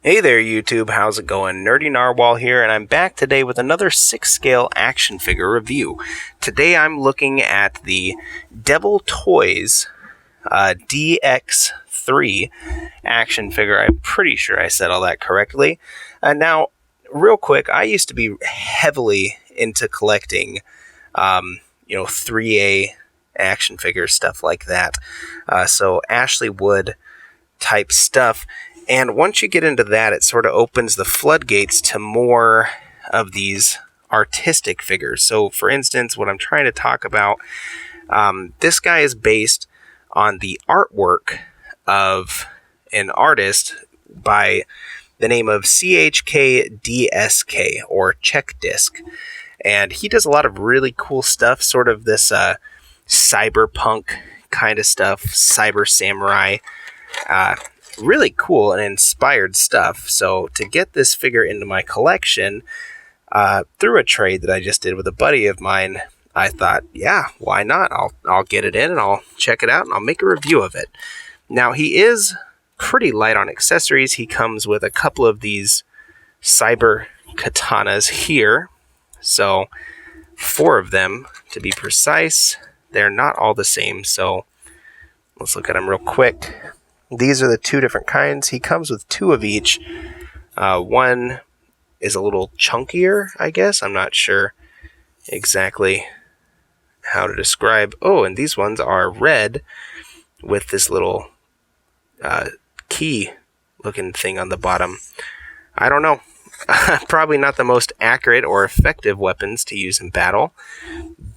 Hey there YouTube, how's it going? Nerdy Narwhal here, and I'm back today with another 6-scale action figure review. Today I'm looking at the Devil Toys DXIII action figure. I'm pretty sure I said all that correctly. Now, real quick, I used to be heavily into collecting, 3A action figures, stuff like that. So Ashley Wood type stuff. And once you get into that, it sort of opens the floodgates to more of these artistic figures. So, for instance, what I'm trying to talk about, this guy is based on the artwork of an artist by the name of CHK DSK, or Czech Disc. And he does a lot of really cool stuff, sort of this cyberpunk kind of stuff, cyber samurai. Really cool and inspired stuff. So to get this figure into my collection, through a trade that I just did with a buddy of mine, I thought, yeah, why not? I'll get it in and I'll check it out and I'll make a review of it. Now, he is pretty light on accessories. He comes with a couple of these cyber katanas here. So 4 of them to be precise. They're not all the same. So let's look at them real quick. These are the 2 different kinds. He comes with 2 of each. One is a little chunkier, I guess. I'm not sure exactly how to describe. Oh, and these ones are red with this little key looking thing on the bottom. I don't know. Probably not the most accurate or effective weapons to use in battle,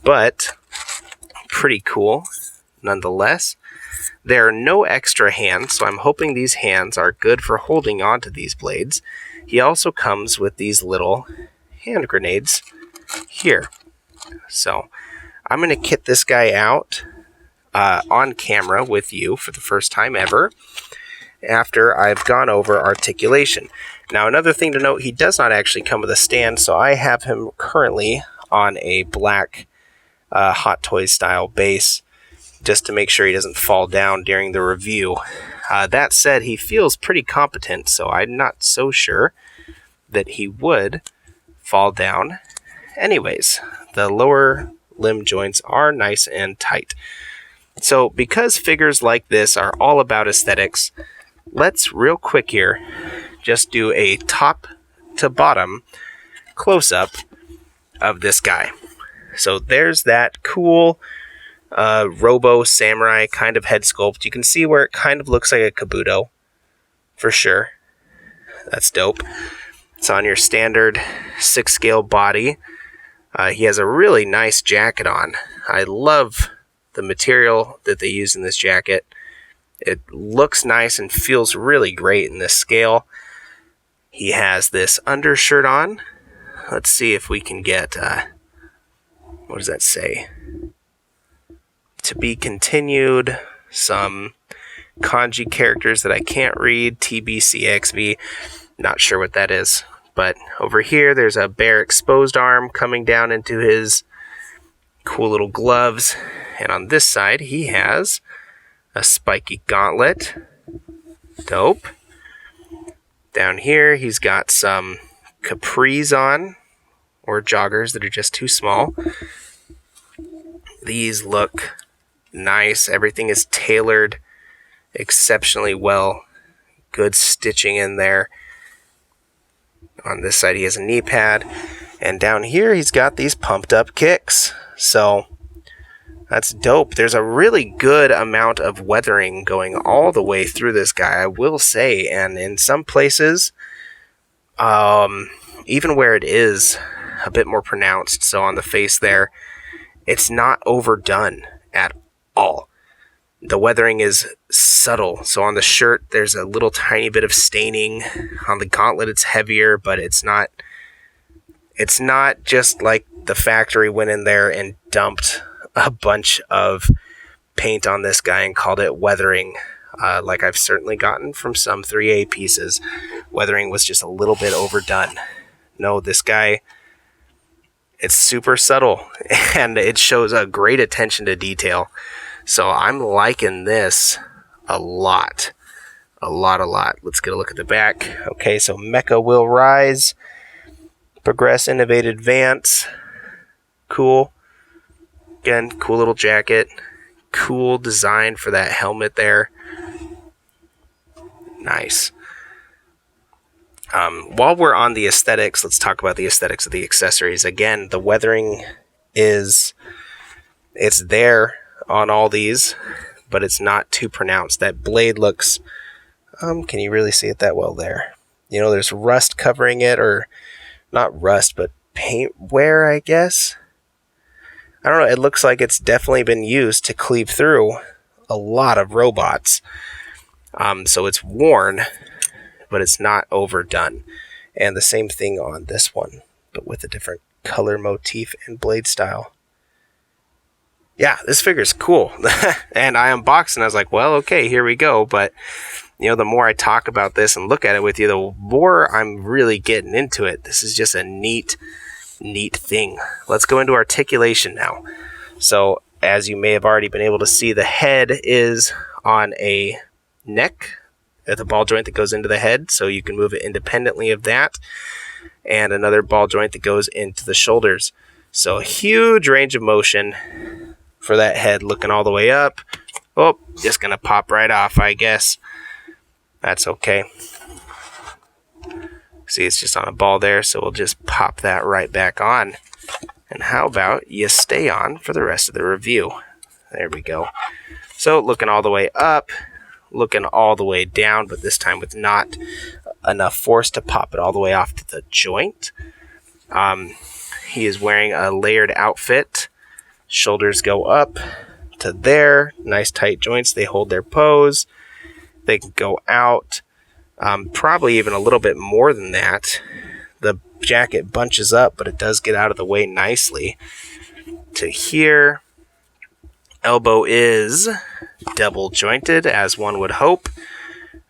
but pretty cool nonetheless. There are no extra hands, so I'm hoping these hands are good for holding onto these blades. He also comes with these little hand grenades here. So I'm going to kit this guy out on camera with you for the first time ever after I've gone over articulation. Now, another thing to note, he does not actually come with a stand, so I have him currently on a black Hot Toys style base, just to make sure he doesn't fall down during the review. That said, he feels pretty competent, so I'm not so sure that he would fall down. Anyways, the lower limb joints are nice and tight. So because figures like this are all about aesthetics, let's real quick here just do a top to bottom close-up of this guy. So there's that cool Robo Samurai kind of head sculpt. You can see where it kind of looks like a Kabuto, for sure. That's dope. It's on your standard 6-scale body. He has a really nice jacket on. I love the material that they use in this jacket. It looks nice and feels really great in this scale. He has this undershirt on. Let's see if we can get, what does that say? To be continued, some kanji characters that I can't read, TBCXV, not sure what that is. But over here, there's a bare exposed arm coming down into his cool little gloves. And on this side, he has a spiky gauntlet. Dope. Down here, he's got some capris on, or joggers that are just too small. These look nice. Everything is tailored exceptionally well. Good stitching in there. On this side, he has a knee pad. And down here, he's got these pumped up kicks. So that's dope. There's a really good amount of weathering going all the way through this guy, I will say. And in some places, even where it is a bit more pronounced, so on the face there, it's not overdone at all. The weathering is subtle. So on the shirt, there's a little tiny bit of staining. On the gauntlet, it's heavier, but it's not just like the factory went in there and dumped a bunch of paint on this guy and called it weathering, like I've certainly gotten from some 3A pieces. Weathering was just a little bit overdone. No, this guy, it's super subtle, and it shows a great attention to detail. So I'm liking this a lot. A lot. Let's get a look at the back. Okay, so Mecha will rise, progress, innovate, advance. Cool. Again, cool little jacket. Cool design for that helmet there. Nice. While we're on the aesthetics, let's talk about the aesthetics of the accessories. Again, the weathering it's there on all these, but it's not too pronounced. That blade looks, can you really see it that well there? You know, there's rust covering it, or not rust, but paint wear, I guess. I don't know, it looks like it's definitely been used to cleave through a lot of robots. So it's worn, but it's not overdone. And the same thing on this one, but with a different color motif and blade style. Yeah, this figure's cool. And I unboxed and I was like, well, okay, here we go. But, you know, the more I talk about this and look at it with you, the more I'm really getting into it. This is just a neat thing. Let's go into articulation now. So, as you may have already been able to see, the head is on a neck at the ball joint that goes into the head, so you can move it independently of that, and another ball joint that goes into the shoulders. So, a huge range of motion for that head looking all the way up. Oh, just gonna pop right off, I guess. That's okay. See, it's just on a ball there, so we'll just pop that right back on. And how about you stay on for the rest of the review? There we go. So, looking all the way up, looking all the way down, but this time with not enough force to pop it all the way off to the joint. He is wearing a layered outfit. Shoulders go up to there. Nice tight joints. They hold their pose. They can go out. Probably even a little bit more than that. The jacket bunches up, but it does get out of the way nicely. To here. Elbow is double jointed, as one would hope,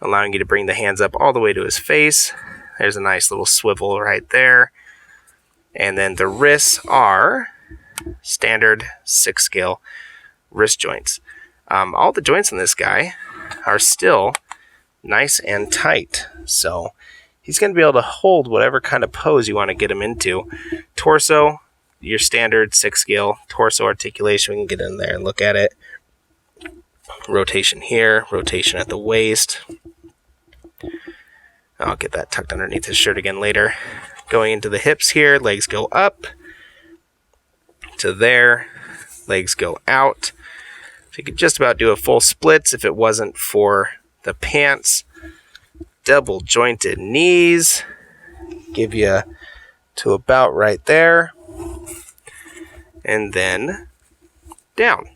allowing you to bring the hands up all the way to his face. There's a nice little swivel right there. And then the wrists are standard 6-scale wrist joints. All the joints in this guy are still nice and tight, so he's going to be able to hold whatever kind of pose you want to get him into. Torso, your standard 6-scale torso articulation. We can get in there and look at it. Rotation here, rotation at the waist. I'll get that tucked underneath his shirt again later. Going into the hips here, legs go up to there, legs go out. So you could just about do a full splits if it wasn't for the pants. Double jointed knees, give you to about right there, and then down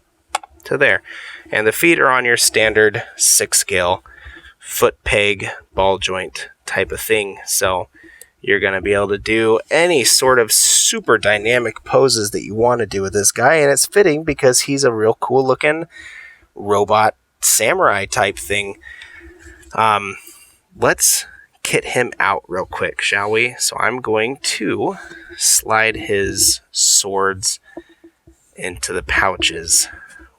to there. And the feet are on your standard 6-scale foot peg ball joint type of thing. So you're going to be able to do any sort of super dynamic poses that you want to do with this guy, and it's fitting because he's a real cool looking robot samurai type thing. Let's kit him out real quick, shall we? So I'm going to slide his swords into the pouches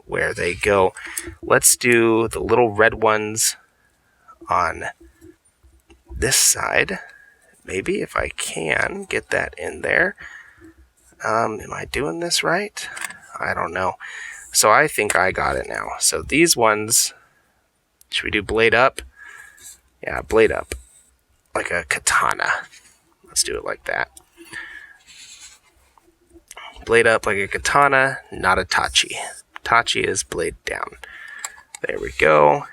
where they go. Let's do the little red ones on this side. Maybe if I can get that in there. Am I doing this right? I don't know. So I think I got it now. So these ones, should we do blade up? Yeah, blade up. Like a katana. Let's do it like that. Blade up like a katana, not a tachi. Tachi is blade down. There we go.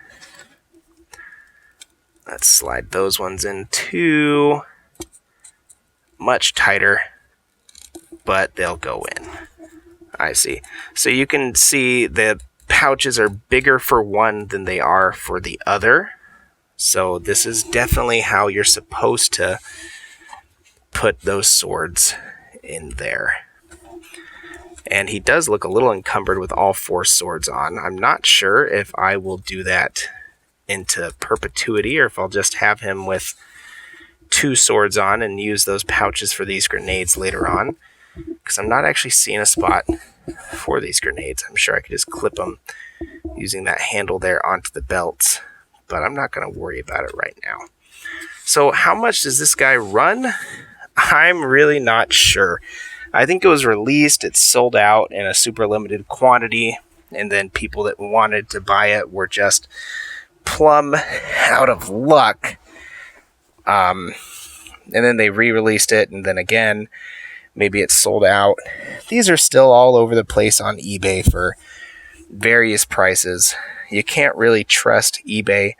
Let's slide those ones in too. Much tighter, but they'll go in. I see. So you can see the pouches are bigger for one than they are for the other. So this is definitely how you're supposed to put those swords in there. And he does look a little encumbered with all 4 swords on. I'm not sure if I will do that into perpetuity or if I'll just have him with 2 swords on and use those pouches for these grenades later on. Because I'm not actually seeing a spot for these grenades. I'm sure I could just clip them using that handle there onto the belts. but I'm not going to worry about it right now. So how much does this guy run? I'm really not sure. I think it was released, it's sold out in a super limited quantity, and then people that wanted to buy it were just plumb out of luck. And then they re-released it, and then again, maybe it's sold out. These are still all over the place on eBay for various prices. You can't really trust eBay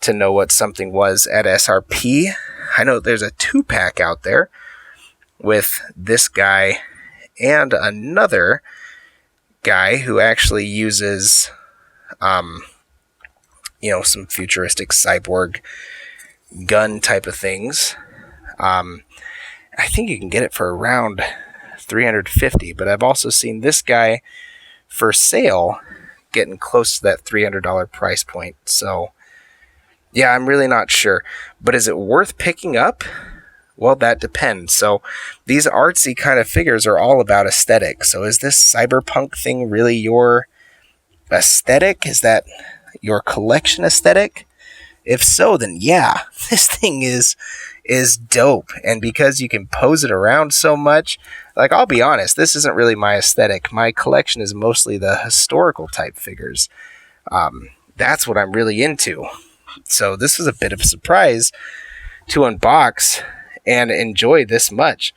to know what something was at SRP. I know there's a 2-pack out there with this guy and another guy who actually uses, some futuristic cyborg gun type of things. I think you can get it for around $350, but I've also seen this guy for sale getting close to that $300 price point. So, yeah, I'm really not sure. But is it worth picking up? Well, that depends. So these artsy kind of figures are all about aesthetic. So is this cyberpunk thing really your aesthetic? Is that your collection aesthetic? If so, then yeah, this thing is dope. And because you can pose it around so much, like, I'll be honest, this isn't really my aesthetic. My collection is mostly the historical type figures. That's what I'm really into. So this was a bit of a surprise to unbox and enjoy this much.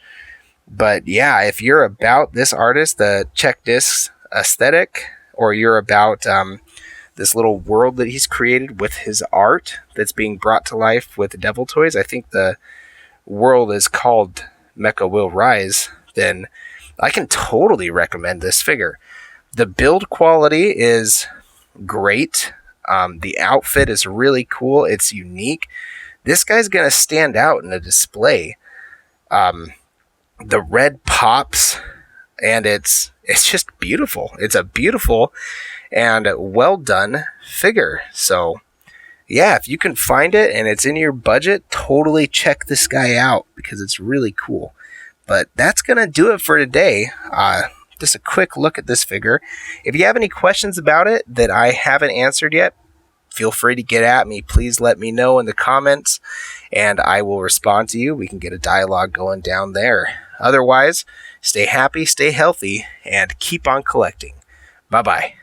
But yeah, if you're about this artist, the Czech DSK aesthetic, or you're about this little world that he's created with his art that's being brought to life with Devil Toys, I think the world is called Mecha Will Rise, then I can totally recommend this figure. The build quality is great. The outfit is really cool. It's unique. This guy's going to stand out in a display. The red pops, and it's just beautiful. It's a beautiful and well done figure. So, yeah, if you can find it and it's in your budget, totally check this guy out because it's really cool. But that's going to do it for today. Just a quick look at this figure. If you have any questions about it that I haven't answered yet, feel free to get at me. Please let me know in the comments, and I will respond to you. We can get a dialogue going down there. Otherwise, stay happy, stay healthy, and keep on collecting. Bye-bye.